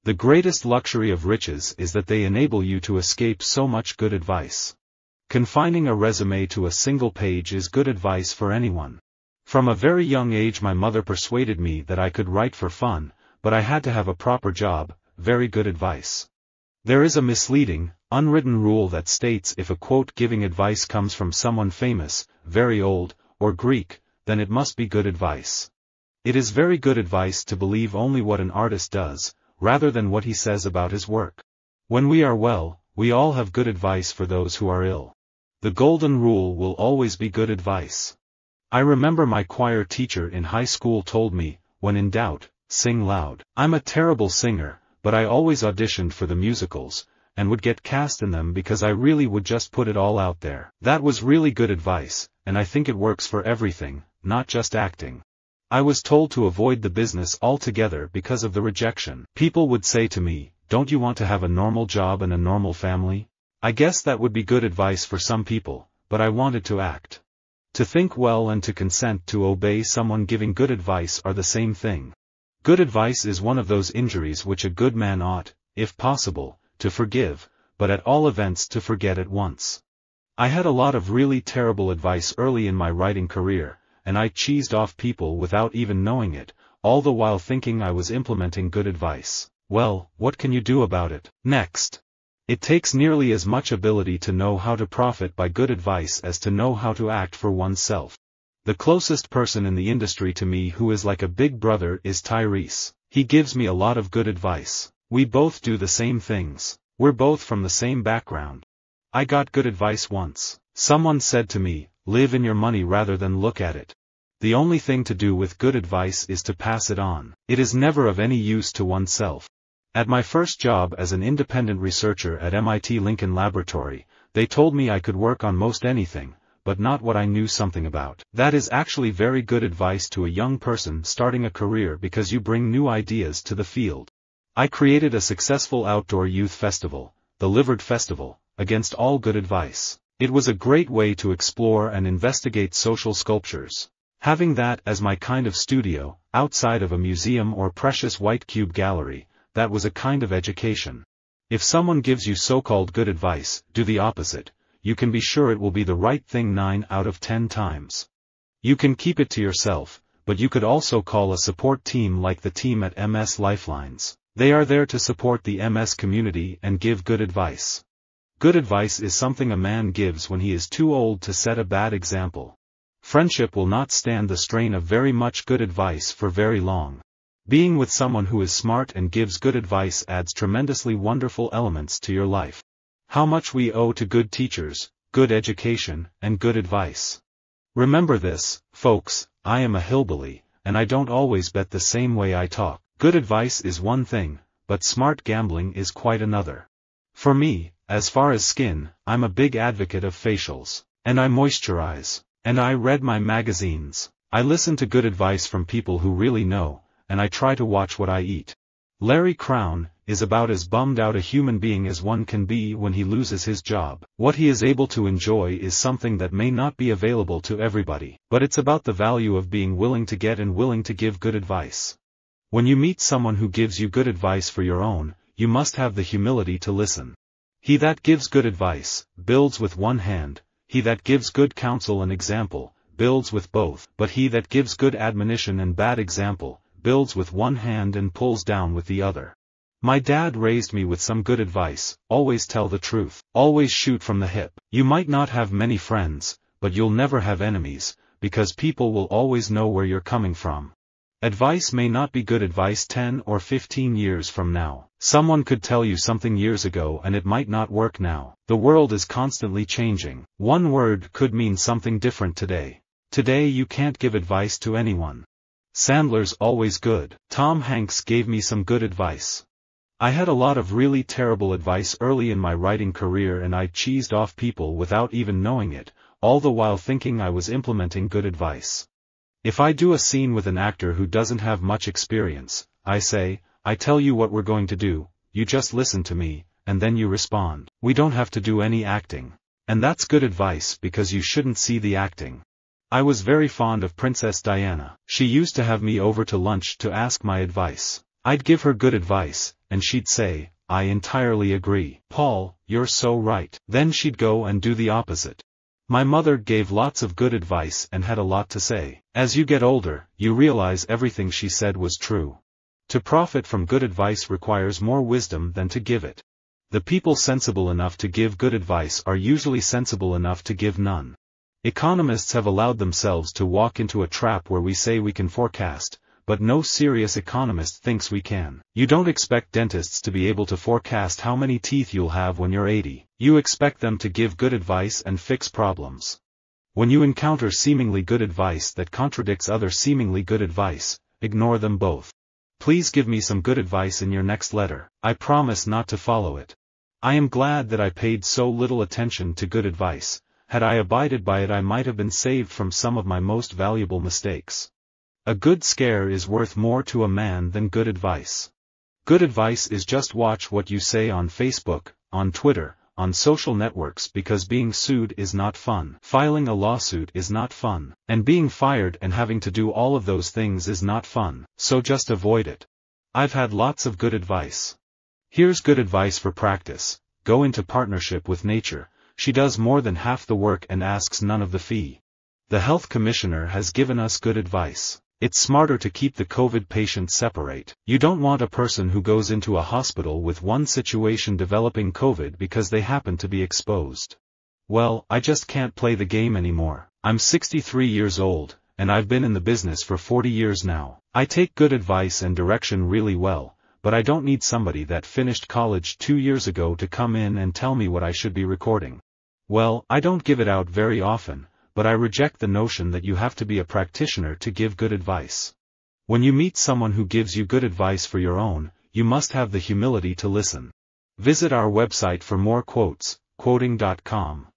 The greatest luxury of riches is that they enable you to escape so much good advice. Confining a resume to a single page is good advice for anyone. From a very young age my mother persuaded me that I could write for fun, but I had to have a proper job. Very good advice. There is a misleading, unwritten rule that states if a quote giving advice comes from someone famous, very old, or Greek, then it must be good advice. It is very good advice to believe only what an artist does, rather than what he says about his work. When we are well, we all have good advice for those who are ill. The golden rule will always be good advice. I remember my choir teacher in high school told me, when in doubt, sing loud. I'm a terrible singer, but I always auditioned for the musicals, and would get cast in them because I really would just put it all out there. That was really good advice, and I think it works for everything, not just acting. I was told to avoid the business altogether because of the rejection. People would say to me, "Don't you want to have a normal job and a normal family?" I guess that would be good advice for some people, but I wanted to act. To think well and to consent to obey someone giving good advice are the same thing. Good advice is one of those injuries which a good man ought, if possible, to forgive, but at all events to forget at once. I had a lot of really terrible advice early in my writing career, and I cheesed off people without even knowing it, all the while thinking I was implementing good advice. Well, what can you do about it? Next. It takes nearly as much ability to know how to profit by good advice as to know how to act for oneself. The closest person in the industry to me who is like a big brother is Tyrese. He gives me a lot of good advice. We both do the same things. We're both from the same background. I got good advice once. Someone said to me, "Live in your money rather than look at it." The only thing to do with good advice is to pass it on. It is never of any use to oneself. At my first job as an independent researcher at MIT Lincoln Laboratory, they told me I could work on most anything, but not what I knew something about. That is actually very good advice to a young person starting a career because you bring new ideas to the field. I created a successful outdoor youth festival, the Livered Festival, against all good advice. It was a great way to explore and investigate social sculptures. Having that as my kind of studio, outside of a museum or precious white cube gallery, that was a kind of education. If someone gives you so-called good advice, do the opposite. You can be sure it will be the right thing 9 out of 10 times. You can keep it to yourself, but you could also call a support team like the team at MS Lifelines. They are there to support the MS community and give good advice. Good advice is something a man gives when he is too old to set a bad example. Friendship will not stand the strain of very much good advice for very long. Being with someone who is smart and gives good advice adds tremendously wonderful elements to your life. How much we owe to good teachers, good education, and good advice. Remember this, folks, I am a hillbilly, and I don't always bet the same way I talk. Good advice is one thing, but smart gambling is quite another. For me, as far as skin, I'm a big advocate of facials, and I moisturize, and I read my magazines. I listen to good advice from people who really know, and I try to watch what I eat. Larry Crown is about as bummed out a human being as one can be when he loses his job. What he is able to enjoy is something that may not be available to everybody, but it's about the value of being willing to get and willing to give good advice. When you meet someone who gives you good advice for your own, you must have the humility to listen. He that gives good advice, builds with one hand, he that gives good counsel and example, builds with both, but he that gives good admonition and bad example, builds with one hand and pulls down with the other. My dad raised me with some good advice: always tell the truth, always shoot from the hip. You might not have many friends, but you'll never have enemies, because people will always know where you're coming from. Advice may not be good advice 10 or 15 years from now. Someone could tell you something years ago and it might not work now. The world is constantly changing. One word could mean something different today. Today you can't give advice to anyone. Sandler's always good. Tom Hanks gave me some good advice. I had a lot of really terrible advice early in my writing career and I cheesed off people without even knowing it, all the while thinking I was implementing good advice. If I do a scene with an actor who doesn't have much experience, I say, "I tell you what we're going to do, you just listen to me, and then you respond. We don't have to do any acting." And that's good advice because you shouldn't see the acting. I was very fond of Princess Diana. She used to have me over to lunch to ask my advice. I'd give her good advice, and she'd say, "I entirely agree, Paul, you're so right." Then she'd go and do the opposite. My mother gave lots of good advice and had a lot to say. As you get older, you realize everything she said was true. To profit from good advice requires more wisdom than to give it. The people sensible enough to give good advice are usually sensible enough to give none. Economists have allowed themselves to walk into a trap where we say we can forecast, but no serious economist thinks we can. You don't expect dentists to be able to forecast how many teeth you'll have when you're 80. You expect them to give good advice and fix problems. When you encounter seemingly good advice that contradicts other seemingly good advice, ignore them both. Please give me some good advice in your next letter. I promise not to follow it. I am glad that I paid so little attention to good advice. Had I abided by it, I might have been saved from some of my most valuable mistakes. A good scare is worth more to a man than good advice. Good advice is just watch what you say on Facebook, on Twitter, on social networks, because being sued is not fun. Filing a lawsuit is not fun. And being fired and having to do all of those things is not fun, so just avoid it. I've had lots of good advice. Here's good advice for practice: go into partnership with nature. She does more than half the work and asks none of the fee. The health commissioner has given us good advice. It's smarter to keep the COVID patient separate. You don't want a person who goes into a hospital with one situation developing COVID because they happen to be exposed. Well, I just can't play the game anymore. I'm 63 years old, and I've been in the business for 40 years now. I take good advice and direction really well, but I don't need somebody that finished college 2 years ago to come in and tell me what I should be recording. Well, I don't give it out very often, but I reject the notion that you have to be a practitioner to give good advice. When you meet someone who gives you good advice for your own, you must have the humility to listen. Visit our website for more quotes, quoting.com.